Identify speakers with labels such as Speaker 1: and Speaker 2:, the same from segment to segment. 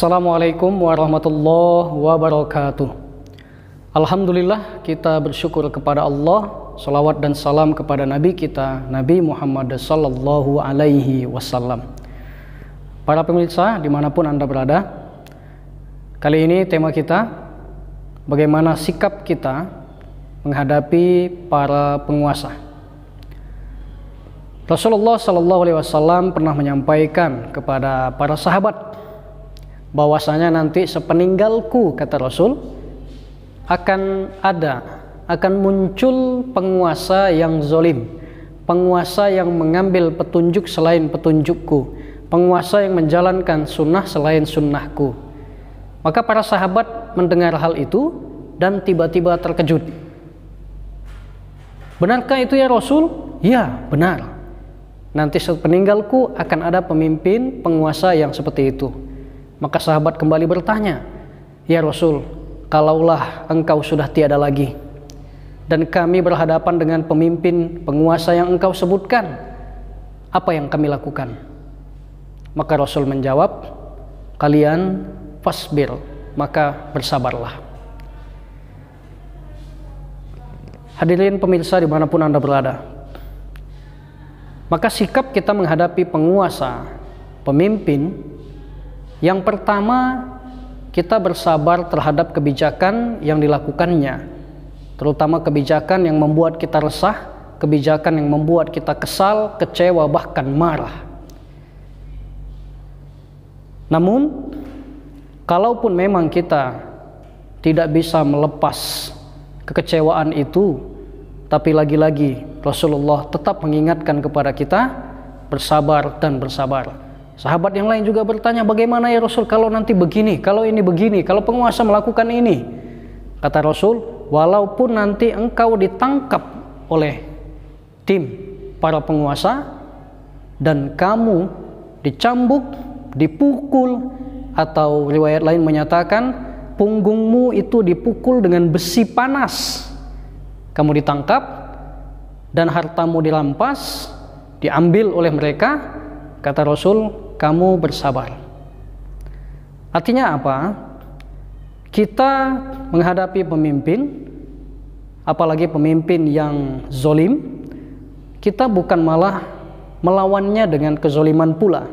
Speaker 1: Assalamualaikum warahmatullahi wabarakatuh. Alhamdulillah, kita bersyukur kepada Allah. Salawat dan salam kepada Nabi kita, Nabi Muhammad sallallahu alaihi wasallam. Para pemirsa dimanapun Anda berada, kali ini tema kita, bagaimana sikap kita menghadapi para penguasa. Rasulullah sallallahu alaihi wasallam pernah menyampaikan kepada para sahabat bahwasanya nanti sepeninggalku, kata Rasul, akan muncul penguasa yang zalim, penguasa yang mengambil petunjuk selain petunjukku, penguasa yang menjalankan sunnah selain sunnahku. Maka para sahabat mendengar hal itu dan tiba-tiba terkejut. Benarkah itu ya Rasul? Ya, benar. Nanti sepeninggalku akan ada pemimpin penguasa yang seperti itu. Maka sahabat kembali bertanya, ya Rasul, kalaulah engkau sudah tiada lagi dan kami berhadapan dengan pemimpin penguasa yang engkau sebutkan, apa yang kami lakukan? Maka Rasul menjawab, kalian fasbir, maka bersabarlah. Hadirin pemirsa dimanapun Anda berada, maka sikap kita menghadapi penguasa, pemimpin, yang pertama, kita bersabar terhadap kebijakan yang dilakukannya, terutama kebijakan yang membuat kita resah, kebijakan yang membuat kita kesal, kecewa, bahkan marah. Namun, kalaupun memang kita tidak bisa melepas kekecewaan itu, tapi lagi-lagi Rasulullah tetap mengingatkan kepada kita, bersabar dan bersabar. Sahabat yang lain juga bertanya, bagaimana ya Rasul kalau nanti begini, kalau ini begini, kalau penguasa melakukan ini? Kata Rasul, walaupun nanti engkau ditangkap oleh tim para penguasa dan kamu dicambuk, dipukul, atau riwayat lain menyatakan punggungmu itu dipukul dengan besi panas, kamu ditangkap dan hartamu dirampas, diambil oleh mereka, kata Rasul, kamu bersabar. Artinya apa? Kita menghadapi pemimpin, apalagi pemimpin yang zolim, kita bukan malah melawannya dengan kezoliman pula.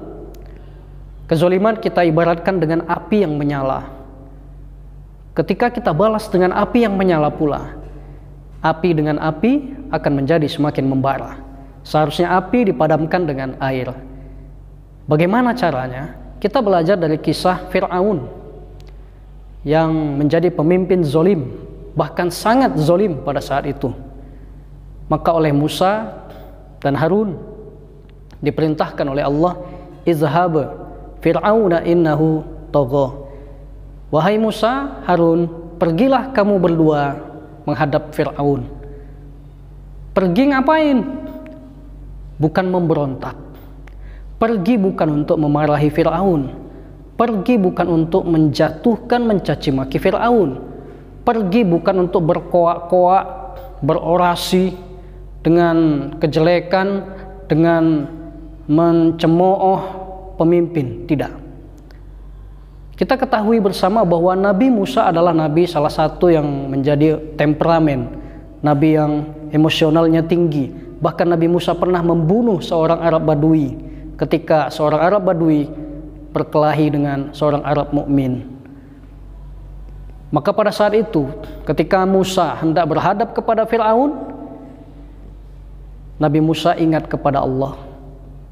Speaker 1: Kezoliman kita ibaratkan dengan api yang menyala. Ketika kita balas dengan api yang menyala pula, api dengan api akan menjadi semakin membara. Seharusnya api dipadamkan dengan air. Bagaimana caranya? Kita belajar dari kisah Fir'aun yang menjadi pemimpin zolim, bahkan sangat zolim pada saat itu. Maka oleh Musa dan Harun diperintahkan oleh Allah, izhab Fir'auna innahu tagha. Wahai Musa, Harun, pergilah kamu berdua menghadap Fir'aun. Pergi ngapain? Bukan memberontak. Pergi bukan untuk memarahi Fir'aun. Pergi bukan untuk menjatuhkan, mencaci maki Fir'aun. Pergi bukan untuk berkoak-koak, berorasi dengan kejelekan, dengan mencemooh pemimpin. Tidak. Kita ketahui bersama bahwa Nabi Musa adalah nabi salah satu yang menjadi temperamen, nabi yang emosionalnya tinggi. Bahkan Nabi Musa pernah membunuh seorang Arab Badui ketika seorang Arab Badui berkelahi dengan seorang Arab mukmin. Maka pada saat itu, ketika Musa hendak berhadap kepada Fir'aun, Nabi Musa ingat kepada Allah.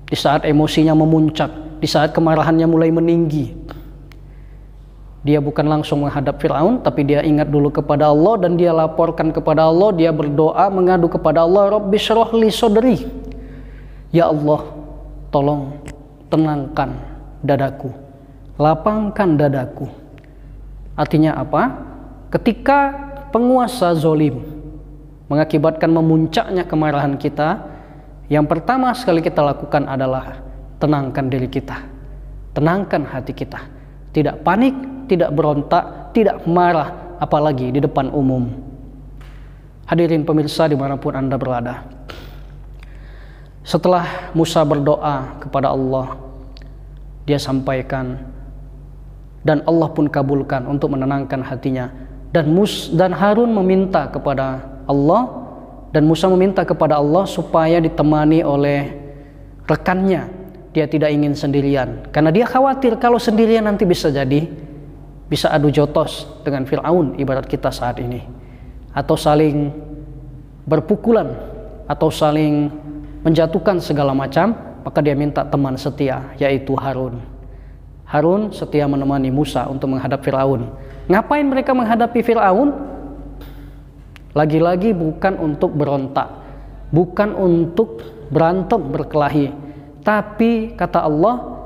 Speaker 1: Di saat emosinya memuncak, di saat kemarahannya mulai meninggi, dia bukan langsung menghadap Fir'aun, tapi dia ingat dulu kepada Allah dan dia laporkan kepada Allah, dia berdoa mengadu kepada Allah, Rabbi syrah li sodri. Ya Allah, tolong tenangkan dadaku, lapangkan dadaku. Artinya apa? Ketika penguasa zolim mengakibatkan memuncaknya kemarahan kita, yang pertama sekali kita lakukan adalah tenangkan diri kita, tenangkan hati kita. Tidak panik, tidak berontak, tidak marah, apalagi di depan umum. Hadirin pemirsa dimanapun Anda berada, setelah Musa berdoa kepada Allah, dia sampaikan, dan Allah pun kabulkan untuk menenangkan hatinya. Dan Harun meminta kepada Allah, dan Musa meminta kepada Allah supaya ditemani oleh rekannya. Dia tidak ingin sendirian, karena dia khawatir kalau sendirian nanti bisa adu jotos dengan Fir'aun ibarat kita saat ini, atau saling berpukulan, atau saling menjatuhkan segala macam. Maka dia minta teman setia, yaitu Harun. Harun setia menemani Musa untuk menghadap Fir'aun. Ngapain mereka menghadapi Fir'aun? Lagi-lagi bukan untuk berontak, bukan untuk berantem berkelahi, tapi kata Allah,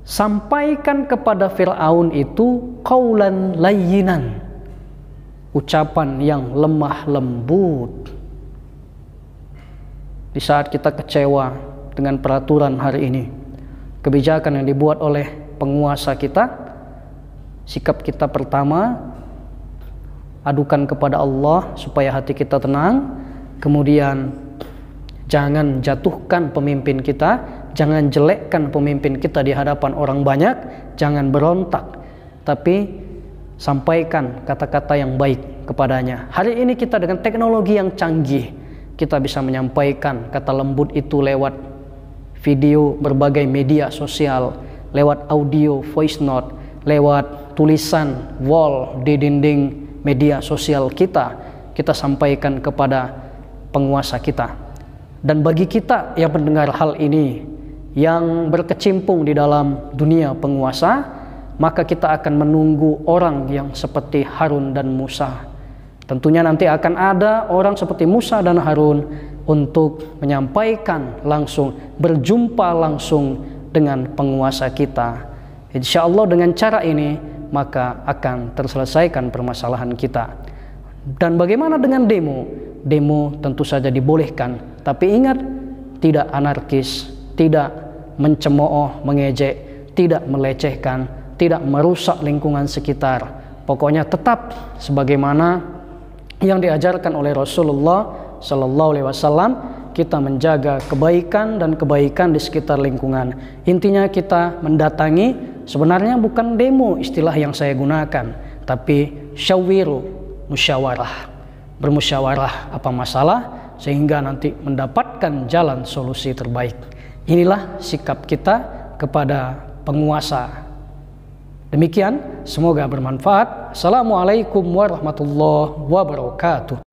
Speaker 1: sampaikan kepada Fir'aun itu qaulan layyinan, ucapan yang lemah lembut. Di saat kita kecewa dengan peraturan hari ini, kebijakan yang dibuat oleh penguasa kita, sikap kita pertama, adukan kepada Allah supaya hati kita tenang. Kemudian jangan jatuhkan pemimpin kita, jangan jelekkan pemimpin kita di hadapan orang banyak, jangan berontak, tapi sampaikan kata-kata yang baik kepadanya. Hari ini kita dengan teknologi yang canggih, kita bisa menyampaikan kata lembut itu lewat video berbagai media sosial, lewat audio voice note, lewat tulisan wall di dinding media sosial kita sampaikan kepada penguasa kita. Dan bagi kita yang mendengar hal ini, yang berkecimpung di dalam dunia penguasa, maka kita akan menunggu orang yang seperti Harun dan Musa. Tentunya nanti akan ada orang seperti Musa dan Harun untuk menyampaikan langsung, berjumpa langsung dengan penguasa kita. Insya Allah dengan cara ini maka akan terselesaikan permasalahan kita. Dan bagaimana dengan demo? Demo tentu saja dibolehkan, tapi ingat, tidak anarkis, tidak mencemooh, mengejek, tidak melecehkan, tidak merusak lingkungan sekitar. Pokoknya tetap sebagaimana yang diajarkan oleh Rasulullah Sallallahu Alaihi Wasallam, kita menjaga kebaikan dan kebaikan di sekitar lingkungan. Intinya kita mendatangi, sebenarnya bukan demo istilah yang saya gunakan, tapi syawiru, musyawarah, bermusyawarah apa masalah sehingga nanti mendapatkan jalan solusi terbaik. Inilah sikap kita kepada penguasa. Demikian, semoga bermanfaat. Assalamualaikum warahmatullahi wabarakatuh.